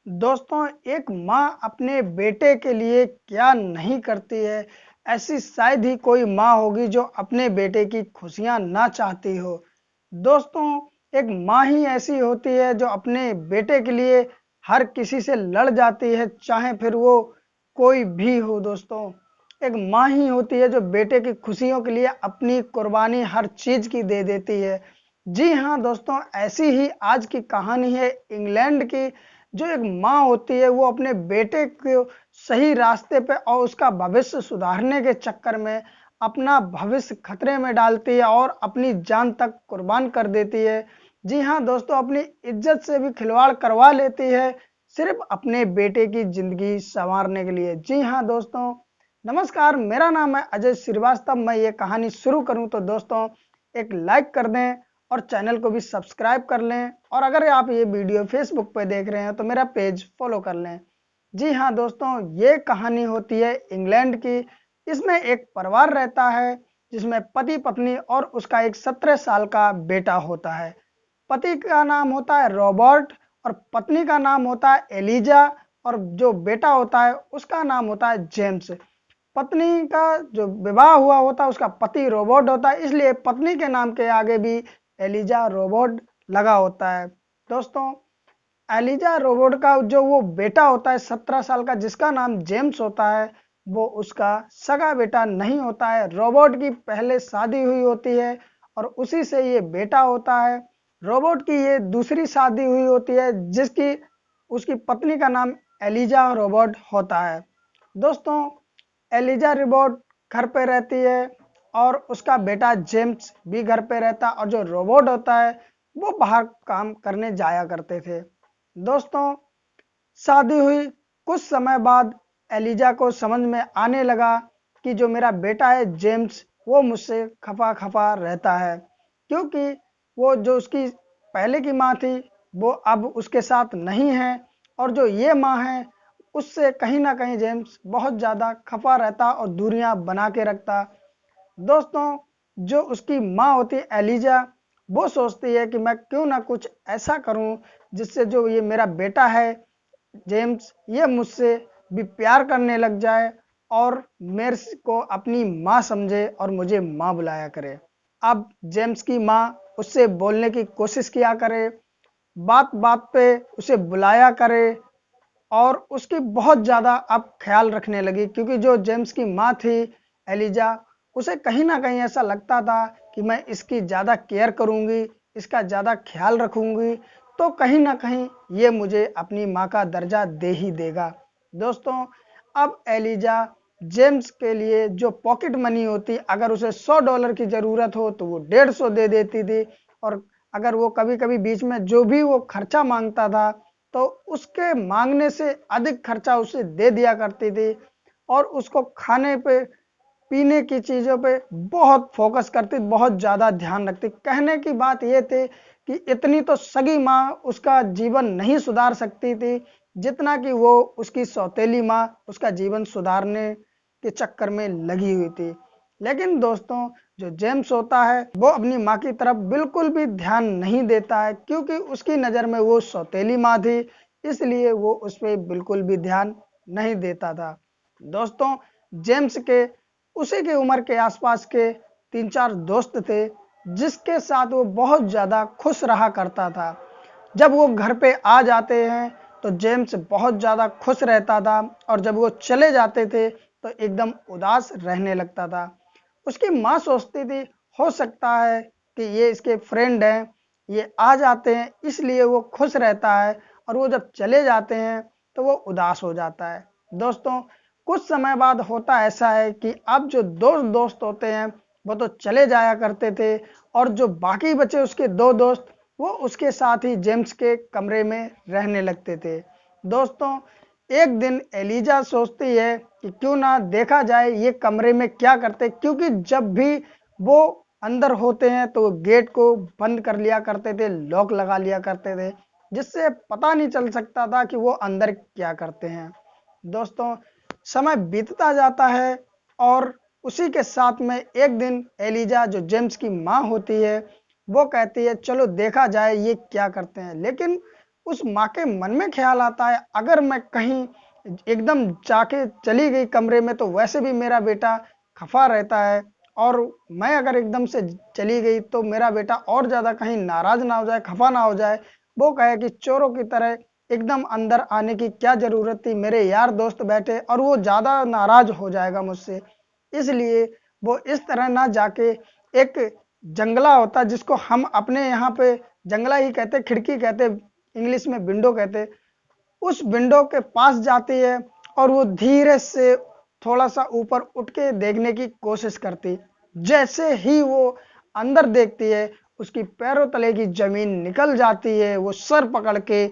दोस्तों, एक माँ अपने बेटे के लिए क्या नहीं करती है। ऐसी शायद ही कोई माँ होगी जो अपने बेटे की खुशियां ना चाहती हो। दोस्तों, एक माँ ही ऐसी होती है जो अपने बेटे के लिए हर किसी से लड़ जाती है, चाहे फिर वो कोई भी हो। दोस्तों, एक माँ ही होती है जो बेटे की खुशियों के लिए अपनी कुर्बानी हर चीज की दे देती है। जी हाँ दोस्तों, ऐसी ही आज की कहानी है इंग्लैंड की। जो एक माँ होती है वो अपने बेटे को सही रास्ते पे और उसका भविष्य सुधारने के चक्कर में अपना भविष्य खतरे में डालती है और अपनी जान तक कुर्बान कर देती है। जी हाँ दोस्तों, अपनी इज्जत से भी खिलवाड़ करवा लेती है सिर्फ अपने बेटे की जिंदगी संवारने के लिए। जी हाँ दोस्तों, नमस्कार, मेरा नाम है अजय श्रीवास्तव। मैं ये कहानी शुरू करूं तो दोस्तों एक लाइक कर दें और चैनल को भी सब्सक्राइब कर लें, और अगर आप ये वीडियो फेसबुक पे देख रहे हैं तो मेरा पेज फॉलो कर लें। जी हाँ दोस्तों, ये कहानी होती है इंग्लैंड की। इसमें एक परिवार रहता है जिसमें पति पत्नी और उसका एक 17 साल का बेटा होता है। पति का नाम होता है रॉबर्ट और पत्नी का नाम होता है एलिजा, और जो बेटा होता है उसका नाम होता है जेम्स। पत्नी का जो विवाह हुआ होता है उसका पति रोबोट होता है, इसलिए पत्नी के नाम के आगे भी एलिजा रोबोट लगा होता है। दोस्तों, एलिजा रोबोट का जो वो बेटा होता है 17 साल का, जिसका नाम जेम्स होता है, वो उसका सगा बेटा नहीं होता है। रोबोट की पहले शादी हुई होती है और उसी से ये बेटा होता है। रोबोट की ये दूसरी शादी हुई होती है जिसकी उसकी पत्नी का नाम एलिजा रोबोट होता है। दोस्तों, एलिजा रोबोट घर पे रहती है और उसका बेटा जेम्स भी घर पे रहता है, और जो रोबोट होता है वो बाहर काम करने जाया करते थे। दोस्तों, शादी हुई कुछ समय बाद एलिजा को समझ में आने लगा कि जो मेरा बेटा है जेम्स, वो मुझसे खफा खफा रहता है, क्योंकि वो जो उसकी पहले की माँ थी वो अब उसके साथ नहीं है, और जो ये माँ है उससे कहीं ना कहीं जेम्स बहुत ज़्यादा खफा रहता और दूरियां बना के रखता। दोस्तों, जो उसकी माँ होती है एलिजा, वो सोचती है कि मैं क्यों ना कुछ ऐसा करूं जिससे जो ये मेरा बेटा है जेम्स, ये मुझसे भी प्यार करने लग जाए और मेरे को अपनी माँ समझे और मुझे माँ बुलाया करे। अब जेम्स की माँ उससे बोलने की कोशिश किया करे, बात बात पे उसे बुलाया करे, और उसकी बहुत ज़्यादा अब ख्याल रखने लगी, क्योंकि जो जेम्स की माँ थी एलिजा, उसे कहीं ना कहीं ऐसा लगता था कि मैं इसकी ज़्यादा केयर करूँगी, इसका ज़्यादा ख्याल रखूँगी, तो कहीं ना कहीं ये मुझे अपनी माँ का दर्जा दे ही देगा। दोस्तों, अब एलिजा जेम्स के लिए जो पॉकेट मनी होती, अगर उसे $100 की ज़रूरत हो तो वो 150 दे देती थी, और अगर वो कभी कभी बीच में जो भी वो खर्चा मांगता था तो उसके मांगने से अधिक खर्चा उसे दे दिया करती थी, और उसको खाने पे पीने की चीज़ों पे बहुत फोकस करती, बहुत ज़्यादा ध्यान रखती। कहने की बात ये थी कि इतनी तो सगी माँ उसका जीवन नहीं सुधार सकती थी जितना कि वो उसकी सौतेली माँ उसका जीवन सुधारने के चक्कर में लगी हुई थी। लेकिन दोस्तों, जो जेम्स होता है वो अपनी माँ की तरफ बिल्कुल भी ध्यान नहीं देता है, क्योंकि उसकी नज़र में वो सौतेली माँ थी, इसलिए वो उस पर बिल्कुल भी ध्यान नहीं देता था। दोस्तों, जेम्स के उसी की उम्र के आसपास के 3-4 दोस्त थे जिसके साथ वो बहुत ज़्यादा खुश रहा करता था। जब वो घर पे आ जाते हैं तो जेम्स बहुत ज़्यादा खुश रहता था, और जब वो चले जाते थे तो एकदम उदास रहने लगता था। उसकी माँ सोचती थी हो सकता है कि ये इसके फ्रेंड हैं, ये आ जाते हैं इसलिए वो खुश रहता है, और वो जब चले जाते हैं तो वो उदास हो जाता है। दोस्तों, कुछ समय बाद होता ऐसा है कि अब जो दो दोस्त होते हैं वो तो चले जाया करते थे, और जो बाकी बचे उसके दो दोस्त, वो उसके साथ ही जेम्स के कमरे में रहने लगते थे। दोस्तों, एक दिन एलिजा सोचती है कि क्यों ना देखा जाए ये कमरे में क्या करते, क्योंकि जब भी वो अंदर होते हैं तो गेट को बंद कर लिया करते थे, लॉक लगा लिया करते थे, जिससे पता नहीं चल सकता था कि वो अंदर क्या करते हैं। दोस्तों, समय बीतता जाता है और उसी के साथ में एक दिन एलिजा, जो जेम्स की माँ होती है, वो कहती है चलो देखा जाए ये क्या करते हैं। लेकिन उस माँ के मन में ख्याल आता है अगर मैं कहीं एकदम जाके चली गई कमरे में तो वैसे भी मेरा बेटा खफा रहता है, और मैं अगर एकदम से चली गई तो मेरा बेटा और ज़्यादा कहीं नाराज़ ना हो जाए, खफा ना हो जाए। वो कहे कि चोरों की तरह एकदम अंदर आने की क्या ज़रूरत थी, मेरे यार दोस्त बैठे, और वो ज़्यादा नाराज़ हो जाएगा मुझसे। इसलिए वो इस तरह ना जाके एक जंगला होता है जिसको हम अपने यहाँ पे जंगला ही कहते, खिड़की कहते, इंग्लिश में विंडो कहते, उस विंडो के पास जाती है और वो धीरे से थोड़ा सा ऊपर उठ के देखने की कोशिश करती। जैसे ही वो अंदर देखती है उसकी पैरों तले की जमीन निकल जाती है, वो सर पकड़ के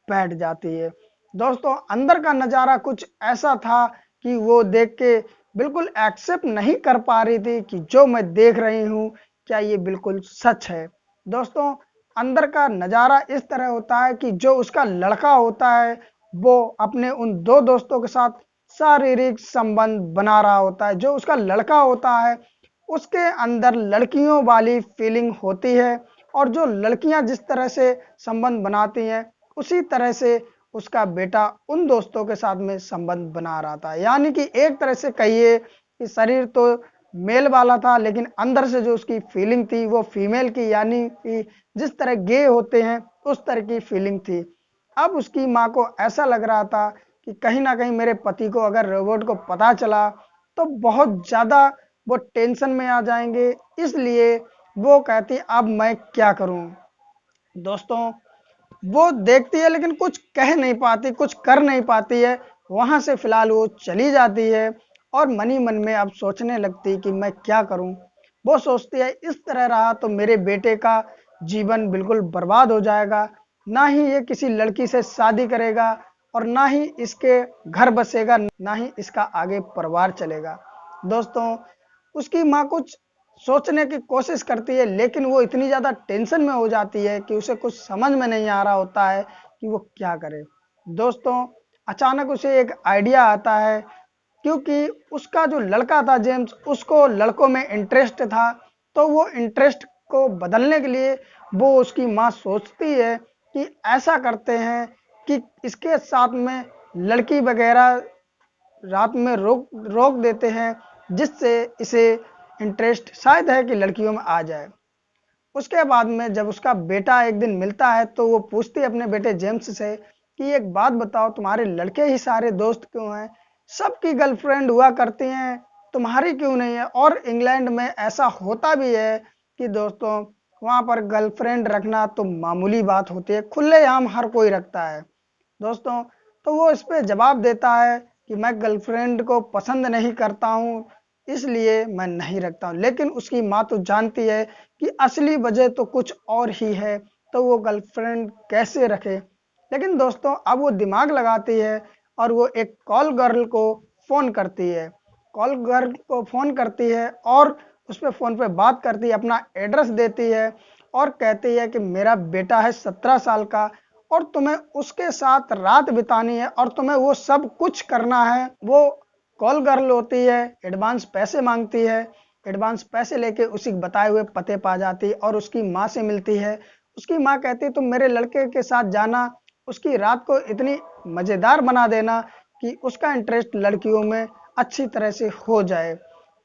बैठ जाती है। दोस्तों, अंदर का नज़ारा कुछ ऐसा था कि वो देख के बिल्कुल एक्सेप्ट नहीं कर पा रही थी कि जो मैं देख रही हूँ क्या ये बिल्कुल सच है। दोस्तों, अंदर का नज़ारा इस तरह होता है कि जो उसका लड़का होता है वो अपने उन दो दोस्तों के साथ शारीरिक संबंध बना रहा होता है। जो उसका लड़का होता है उसके अंदर लड़कियों वाली फीलिंग होती है, और जो लड़कियां जिस तरह से संबंध बनाती हैं उसी तरह से उसका बेटा उन दोस्तों के साथ में संबंध बना रहा था। यानी कि एक तरह से कहिए कि शरीर तो मेल वाला था लेकिन अंदर से जो उसकी फीलिंग थी वो फीमेल की, यानी कि जिस तरह गे होते हैं उस तरह की फीलिंग थी। अब उसकी माँ को ऐसा लग रहा था कि कहीं ना कहीं मेरे पति को अगर रोबोट को पता चला तो बहुत ज़्यादा वो टेंशन में आ जाएंगे, इसलिए वो कहती अब मैं क्या करूं। दोस्तों, वो देखती है लेकिन कुछ कह नहीं पाती, कुछ कर नहीं पाती है। वहां से फिलहाल वो चली जाती है और मन ही मन में अब सोचने लगती कि मैं क्या करूं। वो सोचती है इस तरह रहा तो मेरे बेटे का जीवन बिल्कुल बर्बाद हो जाएगा, ना ही ये किसी लड़की से शादी करेगा और ना ही इसके घर बसेगा, ना ही इसका आगे परिवार चलेगा। दोस्तों, उसकी माँ कुछ सोचने की कोशिश करती है लेकिन वो इतनी ज़्यादा टेंशन में हो जाती है कि उसे कुछ समझ में नहीं आ रहा होता है कि वो क्या करे। दोस्तों, अचानक उसे एक आइडिया आता है, क्योंकि उसका जो लड़का था जेम्स, उसको लड़कों में इंटरेस्ट था, तो वो इंटरेस्ट को बदलने के लिए वो उसकी माँ सोचती है कि ऐसा करते हैं कि इसके साथ में लड़की वगैरह रात में रोक रोक देते हैं, जिससे इसे इंटरेस्ट शायद है कि लड़कियों में आ जाए। उसके बाद में जब उसका बेटा एक दिन मिलता है तो वो पूछती है अपने बेटे जेम्स से कि एक बात बताओ, तुम्हारे लड़के ही सारे दोस्त क्यों हैं, सबकी गर्लफ्रेंड हुआ करती हैं, तुम्हारी क्यों नहीं है। और इंग्लैंड में ऐसा होता भी है कि दोस्तों वहाँ पर गर्लफ्रेंड रखना तो मामूली बात होती है, खुलेआम हर कोई रखता है। दोस्तों, तो वो इस पे जवाब देता है कि मैं गर्लफ्रेंड को पसंद नहीं करता हूँ, इसलिए मैं नहीं रखता हूँ। लेकिन उसकी माँ तो जानती है कि असली वजह तो कुछ और ही है, तो वो गर्लफ्रेंड कैसे रखे। लेकिन दोस्तों, अब वो दिमाग लगाती है और वो एक कॉल गर्ल को फ़ोन करती है। कॉल गर्ल को फ़ोन करती है और उस पर फ़ोन पे बात करती है, अपना एड्रेस देती है और कहती है कि मेरा बेटा है 17 साल का और तुम्हें उसके साथ रात बितानी है और तुम्हें वो सब कुछ करना है। वो कॉल गर्ल होती है, एडवांस पैसे मांगती है, एडवांस पैसे लेके उसी बताए हुए पते पा जाती और उसकी माँ से मिलती है। उसकी माँ कहती तुम मेरे लड़के के साथ जाना, उसकी रात को इतनी मज़ेदार बना देना कि उसका इंटरेस्ट लड़कियों में अच्छी तरह से हो जाए।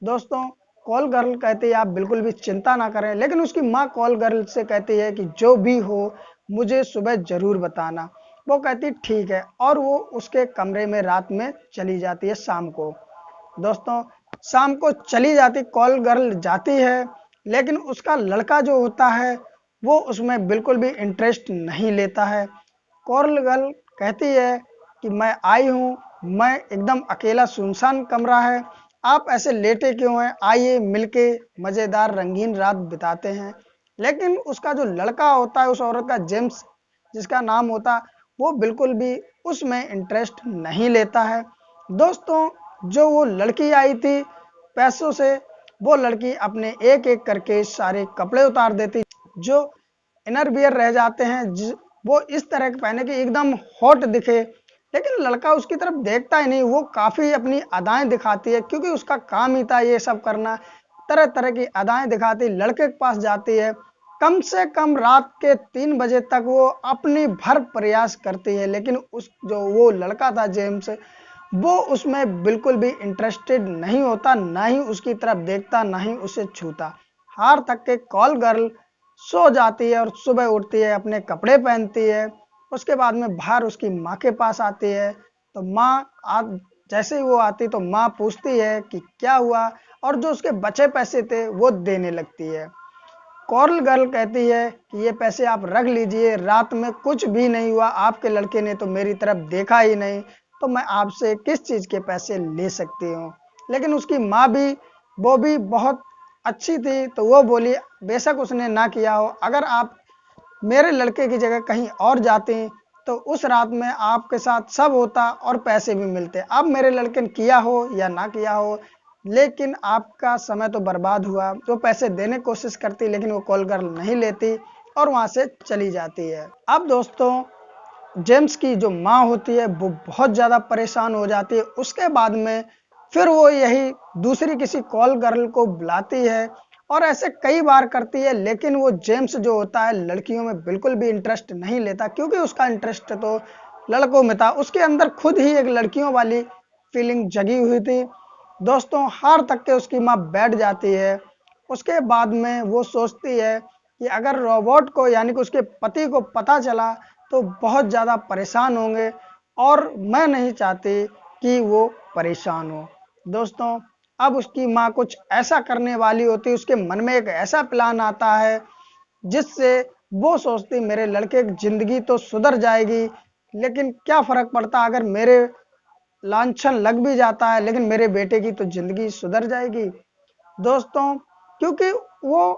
दोस्तों, कॉल गर्ल कहती है आप बिल्कुल भी चिंता ना करें, लेकिन उसकी माँ कॉल गर्ल से कहती है कि जो भी हो मुझे सुबह ज़रूर बताना। वो कहती ठीक है और वो उसके कमरे में रात में चली जाती है शाम को। दोस्तों, शाम को चली जाती कॉल गर्ल जाती है, लेकिन उसका लड़का जो होता है वो उसमें बिल्कुल भी इंटरेस्ट नहीं लेता है। कॉल गर्ल कहती है कि मैं आई हूँ, मैं एकदम अकेला सुनसान कमरा है, आप ऐसे लेटे क्यों हैं, आइए मिलके मज़ेदार रंगीन रात बिताते हैं। लेकिन उसका जो लड़का होता है, उस औरत का जेम्स जिसका नाम होता, वो बिल्कुल भी उसमें इंटरेस्ट नहीं लेता है। दोस्तों, जो वो लड़की आई थी पैसों से, वो लड़की अपने एक एक करके सारे कपड़े उतार देती, जो इनर वियर रह जाते हैं वो इस तरह के पहने कि एकदम हॉट दिखे। लेकिन लड़का उसकी तरफ देखता ही नहीं, वो काफ़ी अपनी अदाएं दिखाती है क्योंकि उसका काम ही था ये सब करना। तरह तरह की अदाएं दिखाती, लड़के के पास जाती है कम से कम रात के 3 बजे तक वो अपनी भर प्रयास करती है, लेकिन उस जो वो लड़का था जेम्स, वो उसमें बिल्कुल भी इंटरेस्टेड नहीं होता, ना ही उसकी तरफ देखता, ना ही उसे छूता। हार थक के कॉल गर्ल सो जाती है और सुबह उठती है, अपने कपड़े पहनती है, उसके बाद में बाहर उसकी माँ के पास आती है। तो जैसे ही वो आती तो माँ पूछती है कि क्या हुआ, और जो उसके बचे पैसे थे वो देने लगती है। कॉर्ल गर्ल कहती है कि ये पैसे आप रख लीजिए, रात में कुछ भी नहीं हुआ, आपके लड़के ने तो मेरी तरफ देखा ही नहीं, तो मैं आपसे किस चीज़ के पैसे ले सकती हूँ। लेकिन उसकी माँ भी, वो भी बहुत अच्छी थी, तो वो बोली बेशक उसने ना किया हो, अगर आप मेरे लड़के की जगह कहीं और जाती तो उस रात में आपके साथ सब होता और पैसे भी मिलते। अब मेरे लड़के ने किया हो या ना किया हो, लेकिन आपका समय तो बर्बाद हुआ। जो पैसे देने की कोशिश करती, लेकिन वो कॉल गर्ल नहीं लेती और वहां से चली जाती है। अब दोस्तों, जेम्स की जो माँ होती है वो बहुत ज़्यादा परेशान हो जाती है। उसके बाद में फिर वो यही दूसरी किसी कॉल गर्ल को बुलाती है और ऐसे कई बार करती है, लेकिन वो जेम्स जो होता है लड़कियों में बिल्कुल भी इंटरेस्ट नहीं लेता, क्योंकि उसका इंटरेस्ट तो लड़कों में था। उसके अंदर खुद ही एक लड़कियों वाली फीलिंग जगी हुई थी। दोस्तों, हार तक के उसकी माँ बैठ जाती है। उसके बाद में वो सोचती है कि अगर रोबोट को, यानी कि उसके पति को पता चला तो बहुत ज़्यादा परेशान होंगे, और मैं नहीं चाहती कि वो परेशान हो। दोस्तों, अब उसकी माँ कुछ ऐसा करने वाली होती है, उसके मन में एक ऐसा प्लान आता है जिससे वो सोचती मेरे लड़के की ज़िंदगी तो सुधर जाएगी, लेकिन क्या फ़र्क पड़ता अगर मेरे लांछन लग भी जाता है, लेकिन मेरे बेटे की तो ज़िंदगी सुधर जाएगी। दोस्तों, क्योंकि वो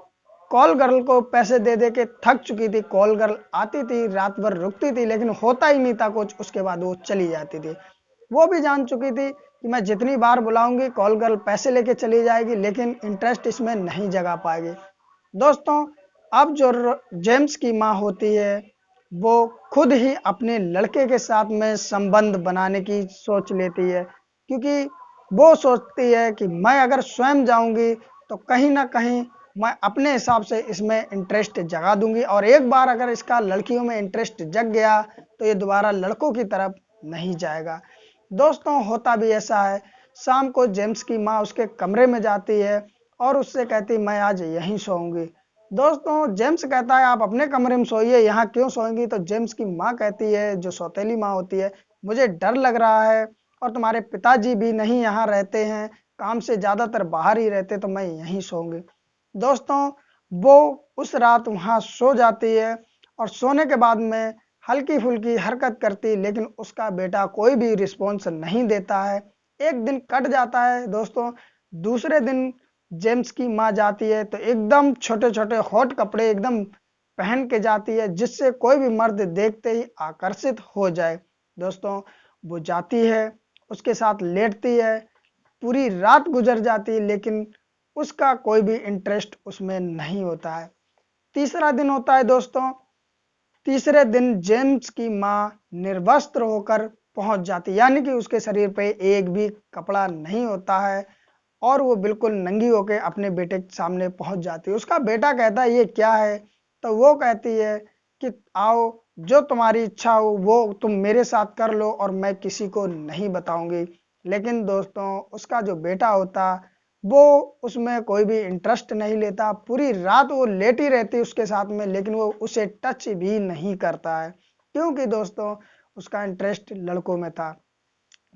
कॉल गर्ल को पैसे दे दे के थक चुकी थी। कॉल गर्ल आती थी, रात भर रुकती थी, लेकिन होता ही नहीं था कुछ, उसके बाद वो चली जाती थी। वो भी जान चुकी थी कि मैं जितनी बार बुलाऊंगी कॉल गर्ल पैसे लेके चली जाएगी, लेकिन इंटरेस्ट इसमें नहीं जगा पाएगी। दोस्तों, अब जो जेम्स की माँ होती है वो खुद ही अपने लड़के के साथ में संबंध बनाने की सोच लेती है, क्योंकि वो सोचती है कि मैं अगर स्वयं जाऊंगी तो कहीं ना कहीं मैं अपने हिसाब से इसमें इंटरेस्ट जगा दूंगी, और एक बार अगर इसका लड़कियों में इंटरेस्ट जग गया तो ये दोबारा लड़कों की तरफ नहीं जाएगा। दोस्तों, होता भी ऐसा है। शाम को जेम्स की माँ उसके कमरे में जाती है और उससे कहती मैं आज यहीं सोऊंगी। दोस्तों, जेम्स कहता है आप अपने कमरे में सोइए, यहाँ क्यों सोएंगी। तो जेम्स की माँ कहती है, जो सौतेली माँ होती है, मुझे डर लग रहा है और तुम्हारे पिताजी भी नहीं यहाँ रहते हैं, काम से ज़्यादातर बाहर ही रहते, तो मैं यहीं सोऊंगी। दोस्तों, वो उस रात वहाँ सो जाती है और सोने के बाद में हल्की फुल्की हरकत करती, लेकिन उसका बेटा कोई भी रिस्पॉन्स नहीं देता है। एक दिन कट जाता है दोस्तों। दूसरे दिन जेम्स की माँ जाती है तो एकदम छोटे छोटे हॉट कपड़े एकदम पहन के जाती है, जिससे कोई भी मर्द देखते ही आकर्षित हो जाए। दोस्तों, वो जाती है, उसके साथ लेटती है, पूरी रात गुजर जाती है, लेकिन उसका कोई भी इंटरेस्ट उसमें नहीं होता है। तीसरा दिन होता है दोस्तों। तीसरे दिन जेम्स की माँ निर्वस्त्र होकर पहुंच जाती, यानी कि उसके शरीर पे एक भी कपड़ा नहीं होता है और वो बिल्कुल नंगी होकर अपने बेटे के सामने पहुंच जाती है। उसका बेटा कहता है ये क्या है, तो वो कहती है कि आओ, जो तुम्हारी इच्छा हो वो तुम मेरे साथ कर लो और मैं किसी को नहीं बताऊंगी। लेकिन दोस्तों, उसका जो बेटा होता वो उसमें कोई भी इंटरेस्ट नहीं लेता। पूरी रात वो लेटी रहती उसके साथ में, लेकिन वो उसे टच भी नहीं करता है, क्योंकि दोस्तों उसका इंटरेस्ट लड़कों में था।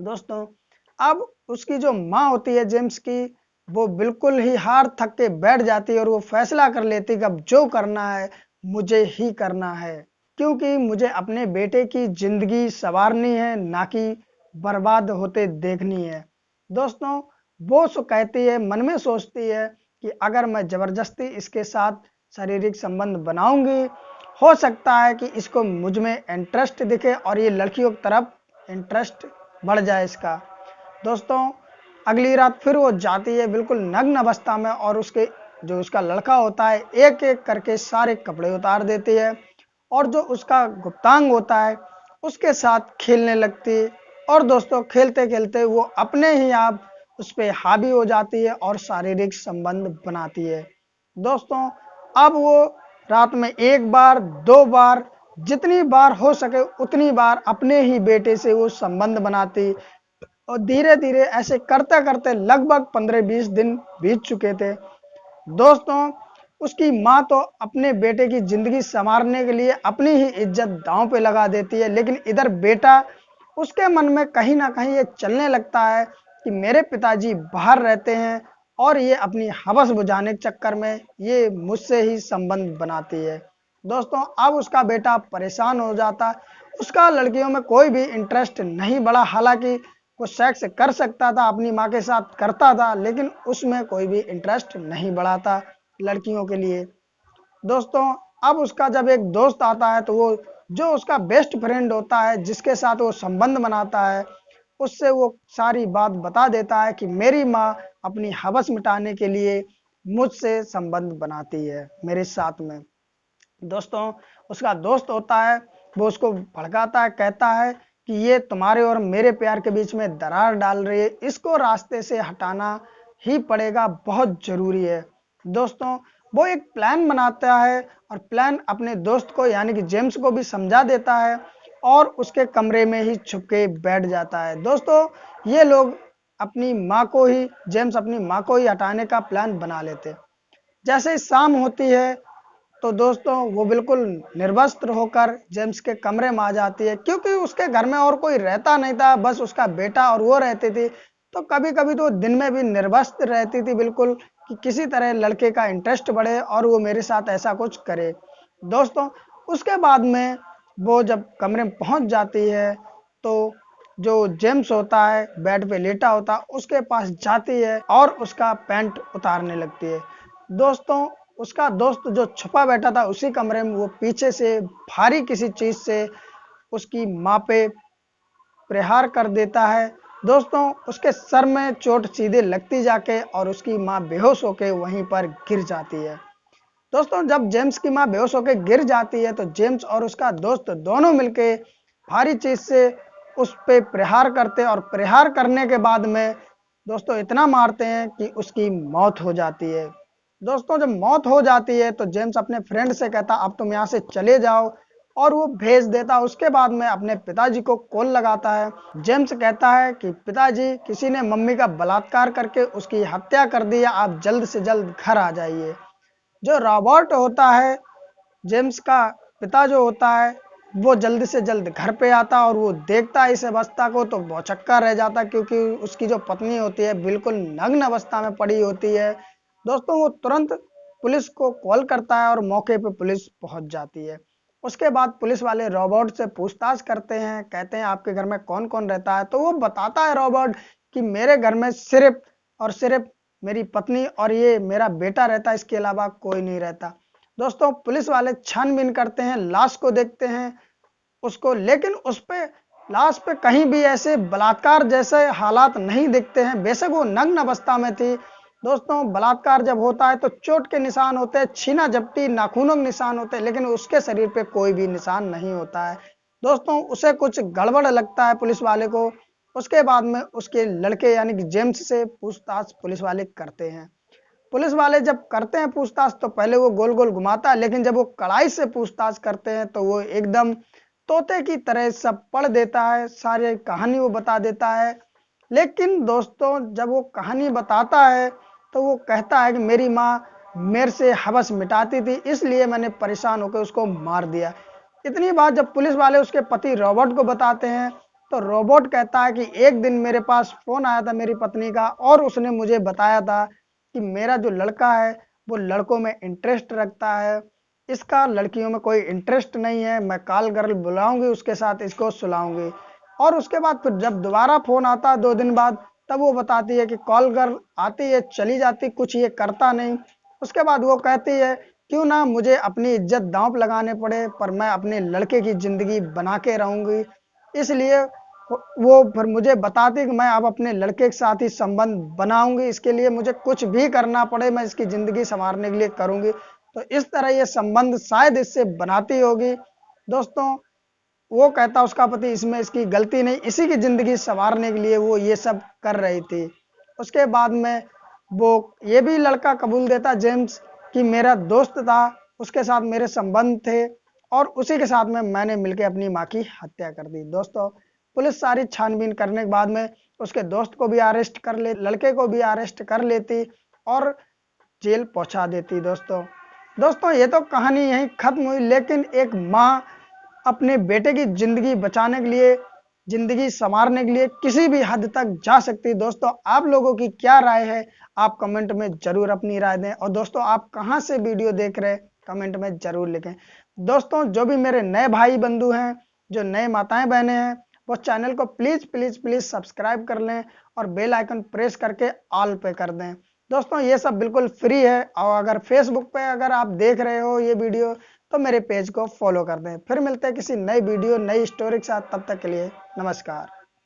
दोस्तों, अब उसकी जो माँ होती है जेम्स की, वो बिल्कुल ही हार थक के बैठ जाती है और वो फैसला कर लेती कि अब जो करना है मुझे ही करना है, क्योंकि मुझे अपने बेटे की जिंदगी संवारनी है, ना कि बर्बाद होते देखनी है। दोस्तों, वो कहती है, मन में सोचती है कि अगर मैं जबरदस्ती इसके साथ शारीरिक संबंध बनाऊंगी, हो सकता है कि इसको मुझ में इंटरेस्ट दिखे और ये लड़कियों की तरफ इंटरेस्ट बढ़ जाए इसका। दोस्तों, अगली रात फिर वो जाती है बिल्कुल नग्न अवस्था में, और उसके जो उसका लड़का होता है एक एक करके सारे कपड़े उतार देती है और जो उसका गुप्तांग होता है उसके साथ खेलने लगती है। और दोस्तों, खेलते खेलते वो अपने ही आप उस पर हावी हो जाती है और शारीरिक संबंध बनाती है। दोस्तों, अब वो रात में 1 बार 2 बार, जितनी बार हो सके उतनी बार अपने ही बेटे से वो संबंध बनाती। और धीरे धीरे ऐसे करते करते लगभग 15-20 दिन बीत चुके थे। दोस्तों, उसकी माँ तो अपने बेटे की जिंदगी संवारने के लिए अपनी ही इज्जत दांव पे लगा देती है, लेकिन इधर बेटा, उसके मन में कहीं ना कहीं ये चलने लगता है कि मेरे पिताजी बाहर रहते हैं और ये अपनी हवस बुझाने के चक्कर में ये मुझसे ही संबंध बनाती है। दोस्तों, अब उसका बेटा परेशान हो जाता। उसका लड़कियों में कोई भी इंटरेस्ट नहीं बढ़ा, हालांकि वो सेक्स कर सकता था, अपनी माँ के साथ करता था, लेकिन उसमें कोई भी इंटरेस्ट नहीं बढ़ा था लड़कियों के लिए। दोस्तों, अब उसका जब एक दोस्त आता है तो वो जो उसका बेस्ट फ्रेंड होता है, जिसके साथ वो संबंध बनाता है, उससे वो सारी बात बता देता है कि मेरी माँ अपनी हवस मिटाने के लिए मुझसे संबंध बनाती है मेरे साथ में। दोस्तों, उसका दोस्त होता है, वो उसको भड़काता है, कहता है कि ये तुम्हारे और मेरे प्यार के बीच में दरार डाल रही है, इसको रास्ते से हटाना ही पड़ेगा, बहुत जरूरी है। दोस्तों, वो एक प्लान बनाता है और प्लान अपने दोस्त को यानी कि जेम्स को भी समझा देता है और उसके कमरे में ही छुप के बैठ जाता है। दोस्तों, ये लोग अपनी माँ को ही जेम्स अपनी माँ को ही हटाने का प्लान बना लेते। जैसे ही शाम होती है तो दोस्तों, वो बिल्कुल निर्वस्त्र होकर जेम्स के कमरे में आ जाती है, क्योंकि उसके घर में और कोई रहता नहीं था, बस उसका बेटा और वो रहती थी। तो कभी कभी तो दिन में भी निर्वस्त्र रहती थी बिल्कुल, कि किसी तरह लड़के का इंटरेस्ट बढ़े और वो मेरे साथ ऐसा कुछ करे। दोस्तों, उसके बाद में वो जब कमरे में पहुंच जाती है तो जो जेम्स होता है बेड पे लेटा होता है उसके पास जाती है और उसका पैंट उतारने लगती है। दोस्तों, उसका दोस्त जो छुपा बैठा था उसी कमरे में, वो पीछे से भारी किसी चीज से उसकी माँ पे प्रहार कर देता है। दोस्तों, उसके सर में चोट सीधे लगती जाके और उसकी माँ बेहोश होके वहीं पर गिर जाती है। दोस्तों, जब जेम्स की माँ बेहोश होकर गिर जाती है तो जेम्स और उसका दोस्त दोनों मिलके भारी चीज से उस पे प्रहार करते हैं और प्रहार करने के बाद में दोस्तों इतना मारते हैं कि उसकी मौत हो जाती है। दोस्तों, जब मौत हो जाती है तो जेम्स अपने फ्रेंड से कहता अब तुम यहाँ से चले जाओ और वो भेज देता। उसके बाद में अपने पिताजी को कॉल लगाता है। जेम्स कहता है कि पिताजी, किसी ने मम्मी का बलात्कार करके उसकी हत्या कर दी है, आप जल्द से जल्द घर आ जाइए। जो रॉबर्ट होता है, जेम्स का पिता जो होता है, वो जल्द से जल्द घर पे आता और वो देखता है इस अवस्था को तो भौचक्का रह जाता, क्योंकि उसकी जो पत्नी होती है बिल्कुल नग्न अवस्था में पड़ी होती है। दोस्तों, वो तुरंत पुलिस को कॉल करता है और मौके पे पुलिस पहुंच जाती है। उसके बाद पुलिस वाले रॉबर्ट से पूछताछ करते हैं, कहते हैं आपके घर में कौन कौन रहता है। तो वो बताता है रॉबर्ट कि मेरे घर में सिर्फ और सिर्फ मेरी पत्नी और ये मेरा बेटा रहता है, इसके अलावा कोई नहीं रहता। दोस्तों, पुलिस वाले छानबीन करते हैं, लाश को देखते हैं उसको, लेकिन उस पे लाश पे कहीं भी ऐसे बलात्कार जैसे हालात नहीं दिखते हैं। बेशक वो नग्न अवस्था में थी। दोस्तों, बलात्कार जब होता है तो चोट के निशान होते हैं, छीना झपटी नाखूनों के निशान होते हैं, लेकिन उसके शरीर पे कोई भी निशान नहीं होता है। दोस्तों, उसे कुछ गड़बड़ लगता है पुलिस वाले को। उसके बाद में उसके लड़के यानी कि जेम्स से पूछताछ पुलिस वाले करते हैं। पुलिस वाले जब करते हैं पूछताछ तो पहले वो गोल गोल घुमाता है, लेकिन जब वो कड़ाई से पूछताछ करते हैं तो वो एकदम तोते की तरह सब पढ़ देता है, सारी कहानी वो बता देता है। लेकिन दोस्तों, जब वो कहानी बताता है तो वो कहता है कि मेरी माँ मेरे से हवस मिटाती थी, इसलिए मैंने परेशान होकर उसको मार दिया। इतनी बात जब पुलिस वाले उसके पति रॉबर्ट को बताते हैं तो रॉबर्ट कहता है कि एक दिन मेरे पास फोन आया था मेरी पत्नी का और उसने मुझे बताया था कि मेरा जो लड़का है वो लड़कों में इंटरेस्ट रखता है, इसका लड़कियों में कोई इंटरेस्ट नहीं है, मैं कॉल गर्ल बुलाऊंगी, उसके साथ इसको सुलाऊंगी। और उसके बाद फिर जब दोबारा फोन आता है 2 दिन बाद, तब वो बताती है कि कॉल गर्ल आती है चली जाती, कुछ ये करता नहीं। उसके बाद वो कहती है क्यों ना मुझे अपनी इज्जत दांव पे लगाने पड़े, पर मैं अपने लड़के की जिंदगी बना के रहूंगी। इसलिए वो फिर मुझे बताती कि मैं अब अपने लड़के के साथ ही संबंध बनाऊंगी, इसके लिए मुझे कुछ भी करना पड़े मैं इसकी जिंदगी संवारने के लिए करूंगी। तो इस तरह ये संबंध शायद इससे बनाती होगी। दोस्तों, वो कहता उसका पति इसमें इसकी गलती नहीं, इसी की जिंदगी संवारने के लिए वो ये सब कर रही थी। उसके बाद में वो ये भी लड़का कबूल देता जेम्स कि मेरा दोस्त था, उसके साथ मेरे संबंध थे और उसी के साथ में मैंने मिलकर अपनी माँ की हत्या कर दी। दोस्तों पुलिस सारी छानबीन करने के बाद में उसके दोस्त को भी अरेस्ट कर ले, लड़के को भी अरेस्ट कर लेती और जेल पहुंचा देती। दोस्तों ये तो कहानी यहीं खत्म हुई, लेकिन एक माँ अपने बेटे की जिंदगी बचाने के लिए, जिंदगी संवारने के लिए किसी भी हद तक जा सकती। दोस्तों आप लोगों की क्या राय है, आप कमेंट में जरूर अपनी राय दें। और दोस्तों आप कहां से वीडियो देख रहे हैं कमेंट में जरूर लिखें। दोस्तों जो भी मेरे नए भाई बंधु हैं, जो नए माताएं बहनें हैं, वो चैनल को प्लीज प्लीज प्लीज सब्सक्राइब कर लें और बेल आइकन प्रेस करके ऑल पे कर दें। दोस्तों ये सब बिल्कुल फ्री है, और अगर फेसबुक पे अगर आप देख रहे हो ये वीडियो तो मेरे पेज को फॉलो कर दें। फिर मिलते हैं किसी नई वीडियो नई स्टोरी के साथ, तब तक के लिए नमस्कार।